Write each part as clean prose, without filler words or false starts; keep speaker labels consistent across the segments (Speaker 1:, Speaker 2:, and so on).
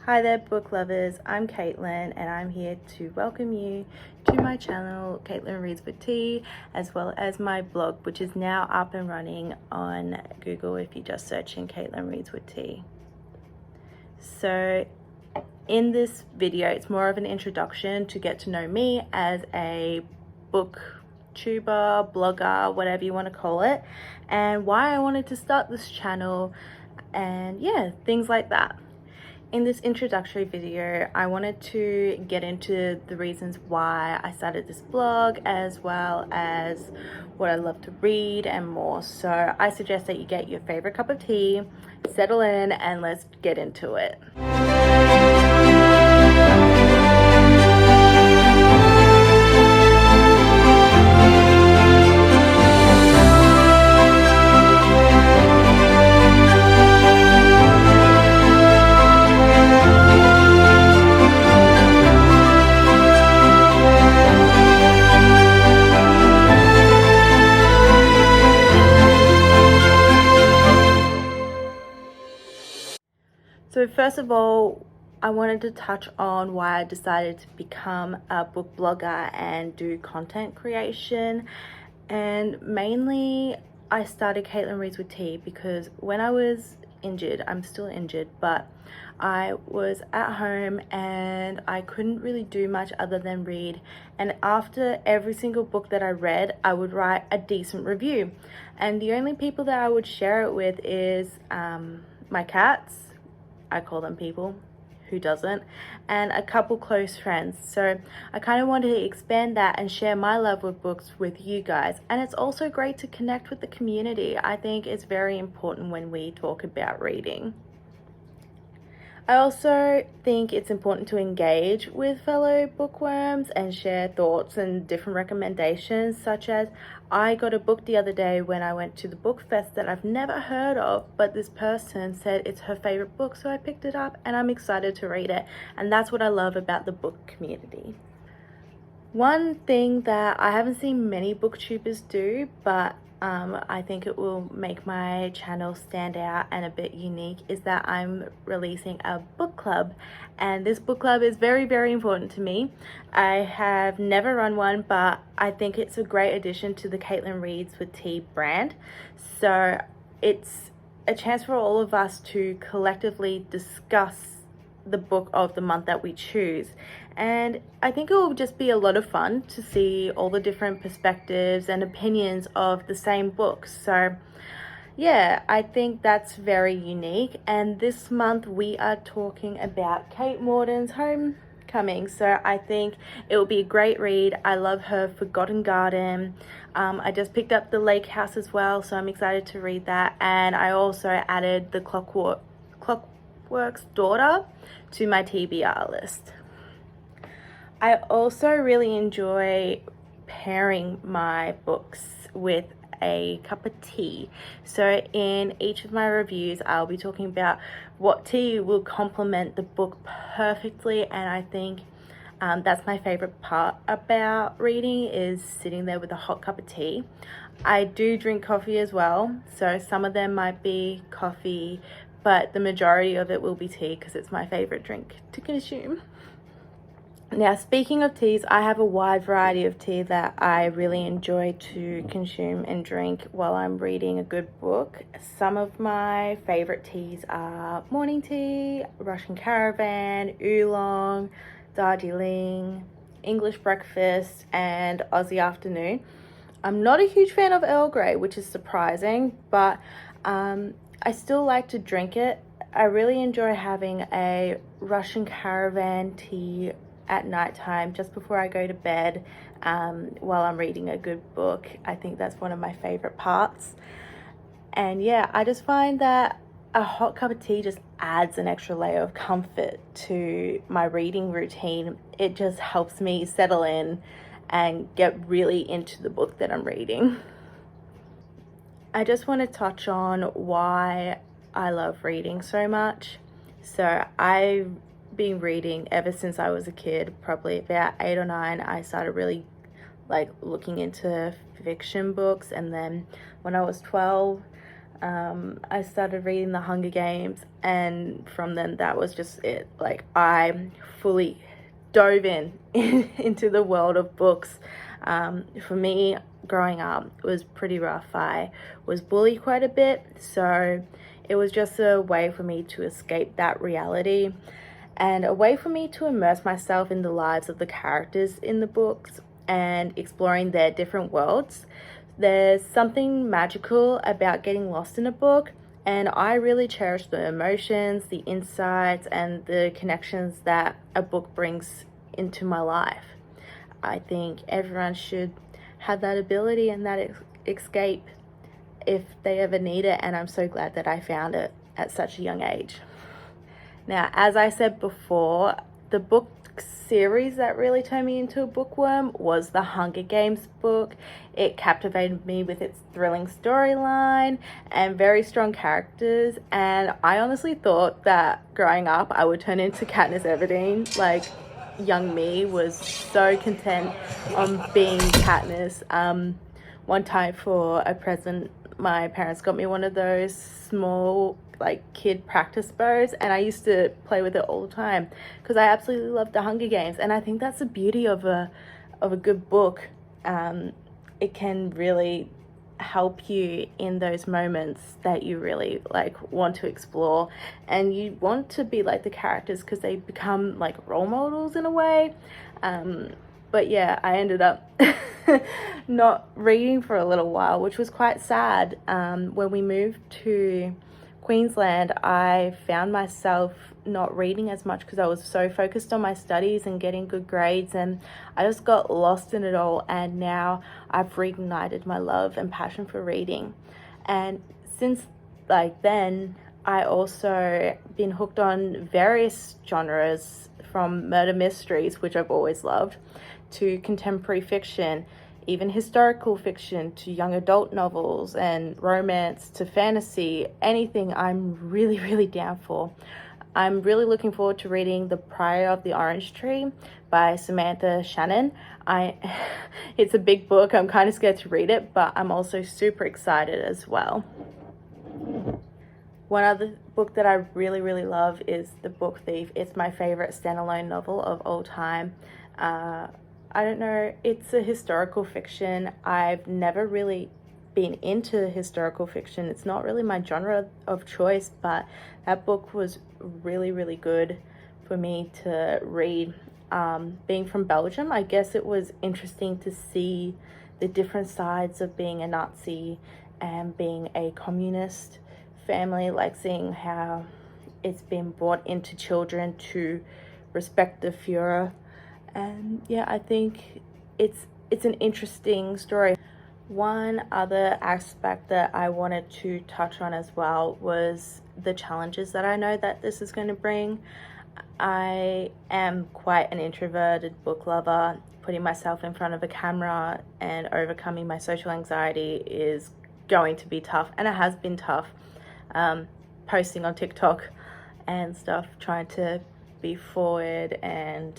Speaker 1: Hi there book lovers, I'm Caitlin and I'm here to welcome you to my channel, Caitlin Reads with Tea, as well as my blog, which is now up and running on Google if you just search in Caitlin Reads with Tea. So in this video, it's more of an introduction to get to know me as a booktuber, blogger, whatever you want to call it, and why I wanted to start this channel, and yeah, things like that. In this introductory video, I wanted to get into the reasons why I started this blog, as well as what I love to read and more. So I suggest that you get your favorite cup of tea, settle in, and let's get into it. So first of all, I wanted to touch on why I decided to become a book blogger and do content creation. And mainly I started Caitlin Reads with Tea because when I was injured, I'm still injured, but I was at home and I couldn't really do much other than read. And after every single book that I read, I would write a decent review. And the only people that I would share it with is my cats. I call them people, who doesn't, and a couple close friends. So I kind of wanted to expand that and share my love with books with you guys. And it's also great to connect with the community. I think it's very important when we talk about reading. I also think it's important to engage with fellow bookworms and share thoughts and different recommendations, such as I got a book the other day when I went to the book fest that I've never heard of, but this person said it's her favorite book, so I picked it up and I'm excited to read it. And that's what I love about the book community. One thing that I haven't seen many booktubers do, but I think it will make my channel stand out and a bit unique, is that I'm releasing a book club, and this book club is very, very important to me. I have never run one, but I think it's a great addition to the Caitlin Reads with Tea brand. So it's a chance for all of us to collectively discuss the book of the month that we choose, and I think it will just be a lot of fun to see all the different perspectives and opinions of the same book. So yeah, I think that's very unique. And this month we are talking about Kate Morden's Homecoming, so I think it will be a great read. I love her Forgotten Garden. I just picked up The Lake House as well, so I'm excited to read that. And I also added The Clockwork's Daughter to my TBR list. I also really enjoy pairing my books with a cup of tea. So in each of my reviews, I'll be talking about what tea will complement the book perfectly, and I think that's my favorite part about reading, is sitting there with a hot cup of tea. I do drink coffee as well, so some of them might be coffee, but the majority of it will be tea because it's my favorite drink to consume. Now, speaking of teas, I have a wide variety of tea that I really enjoy to consume and drink while I'm reading a good book. Some of my favorite teas are morning tea, Russian Caravan, Oolong, Darjeeling, English breakfast, and Aussie afternoon. I'm not a huge fan of Earl Grey, which is surprising, but I still like to drink it. I really enjoy having a Russian Caravan tea at nighttime just before I go to bed, while I'm reading a good book. I think that's one of my favorite parts. And yeah, I just find that a hot cup of tea just adds an extra layer of comfort to my reading routine. It just helps me settle in and get really into the book that I'm reading. I just want to touch on why I love reading so much. So I've been reading ever since I was a kid, probably about 8 or 9. I started really looking into fiction books, and then when I was 12, I started reading The Hunger Games, and from then that was just it. Like, I fully dove into the world of books. For me, growing up, it was pretty rough. I was bullied quite a bit, so it was just a way for me to escape that reality and a way for me to immerse myself in the lives of the characters in the books and exploring their different worlds. There's something magical about getting lost in a book, and I really cherish the emotions, the insights, and the connections that a book brings into my life. I think everyone should have that ability and that escape if they ever need it, and I'm so glad that I found it at such a young age. Now, as I said before, the book series that really turned me into a bookworm was the Hunger Games book. It captivated me with its thrilling storyline and very strong characters, and I honestly thought that growing up I would turn into Katniss Everdeen. Like, young me was so content on being Katniss. One time for a present, my parents got me one of those small kid practice bows, and I used to play with it all the time because I absolutely loved the Hunger Games. And I think that's the beauty of a good book. It can really help you in those moments that you really want to explore, and you want to be like the characters because they become like role models in a way. But yeah, I ended up not reading for a little while, which was quite sad. When we moved to Queensland, I found myself not reading as much because I was so focused on my studies and getting good grades, and I just got lost in it all. And now I've reignited my love and passion for reading. And since then, I also been hooked on various genres, from murder mysteries, which I've always loved, to contemporary fiction, even historical fiction, to young adult novels and romance, to fantasy. Anything I'm really, really down for. I'm really looking forward to reading The Prior of the Orange Tree by Samantha Shannon. It's a big book. I'm kind of scared to read it, but I'm also super excited as well. One other book that I really, really love is The Book Thief. It's my favorite standalone novel of all time. I don't know, it's a historical fiction. I've never really been into historical fiction. It's not really my genre of choice, but that book was really, really good for me to read. Being from Belgium, I guess it was interesting to see the different sides of being a Nazi and being a communist family, like seeing how it's been brought into children to respect the Führer. And yeah, I think it's an interesting story. One other aspect that I wanted to touch on as well was the challenges that I know that this is going to bring. I am quite an introverted book lover. Putting myself in front of a camera and overcoming my social anxiety is going to be tough, and it has been tough. Posting on TikTok and stuff, trying to be forward and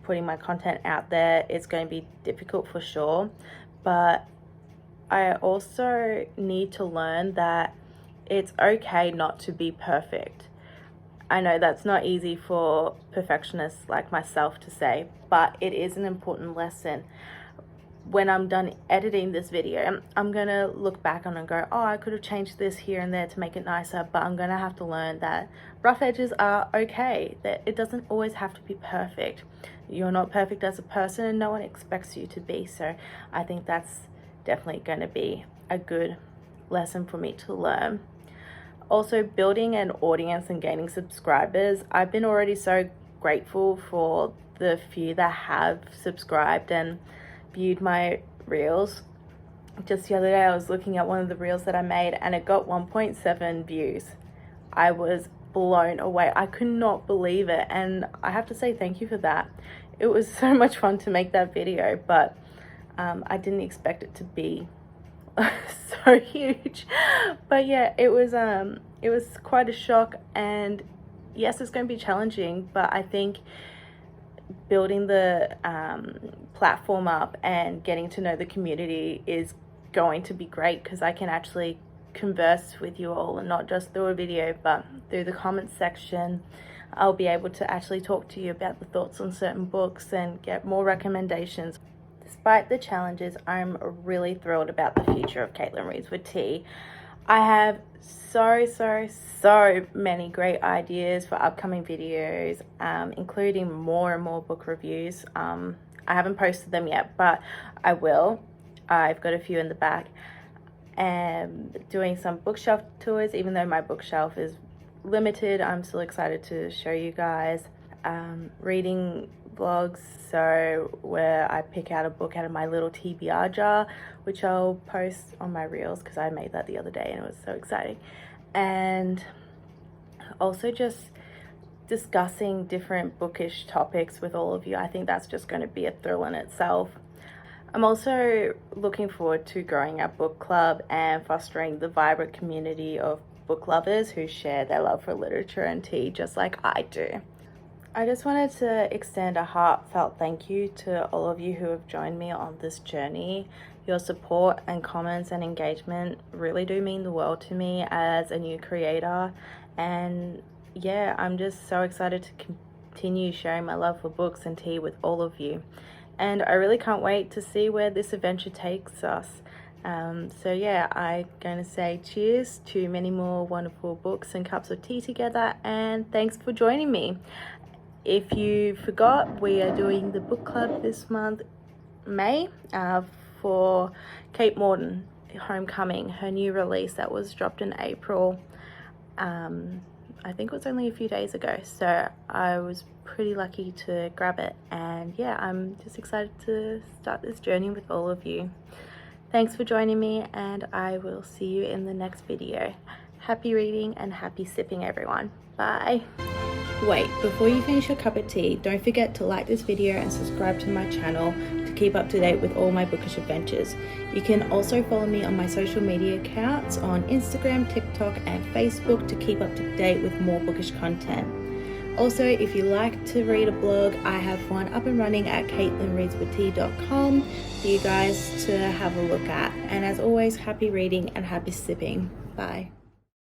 Speaker 1: putting my content out there, it's going to be difficult for sure. But I also need to learn that it's okay not to be perfect. I know that's not easy for perfectionists like myself to say, but it is an important lesson. When I'm done editing this video, I'm gonna look back on it and go, oh, I could have changed this here and there to make it nicer, but I'm gonna have to learn that rough edges are okay, that it doesn't always have to be perfect. You're not perfect as a person, and no one expects you to be. So I think that's definitely going to be a good lesson for me to learn. Also, building an audience and gaining subscribers. I've been already so grateful for the few that have subscribed and viewed my reels. Just the other day, I was looking at one of the reels that I made, and it got 1.7 views. I was blown away. I could not believe it, and I have to say thank you for that. It was so much fun to make that video, but I didn't expect it to be so huge. But yeah, it was quite a shock, and yes, it's going to be challenging, but I think building the platform up and getting to know the community is going to be great, because I can actually converse with you all, and not just through a video but through the comment section. I'll be able to actually talk to you about the thoughts on certain books and get more recommendations. Despite the challenges, I'm really thrilled about the future of Caitlin Reads with T. I have so many great ideas for upcoming videos, including more and more book reviews. I haven't posted them yet, but I will. I've got a few in the back. And doing some bookshelf tours, even though my bookshelf is limited, I'm still excited to show you guys. Reading vlogs, so where I pick out a book out of my little TBR jar, which I'll post on my reels because I made that the other day and it was so exciting. And also just discussing different bookish topics with all of you. I think that's just going to be a thrill in itself. I'm also looking forward to growing our book club and fostering the vibrant community of book lovers who share their love for literature and tea just like I do. I just wanted to extend a heartfelt thank you to all of you who have joined me on this journey. Your support and comments and engagement really do mean the world to me as a new creator. And yeah, I'm just so excited to continue sharing my love for books and tea with all of you. And I really can't wait to see where this adventure takes us. So yeah, I'm going to say cheers to many more wonderful books and cups of tea together, and thanks for joining me. If you forgot, we are doing the book club this month, May, for Kate Morton, Homecoming, her new release that was dropped in April. I think it was only a few days ago, so I was pretty lucky to grab it. And yeah, I'm just excited to start this journey with all of you. Thanks for joining me, and I will see you in the next video. Happy reading and happy sipping, everyone. Bye. Wait, before you finish your cup of tea, don't forget to like this video and subscribe to my channel to keep up to date with all my bookish adventures. You can also follow me on my social media accounts on Instagram, TikTok and Facebook to keep up to date with more bookish content. Also, if you like to read a blog, I have one up and running at caitlinreadswithtea.com for you guys to have a look at. And as always, happy reading and happy sipping. Bye.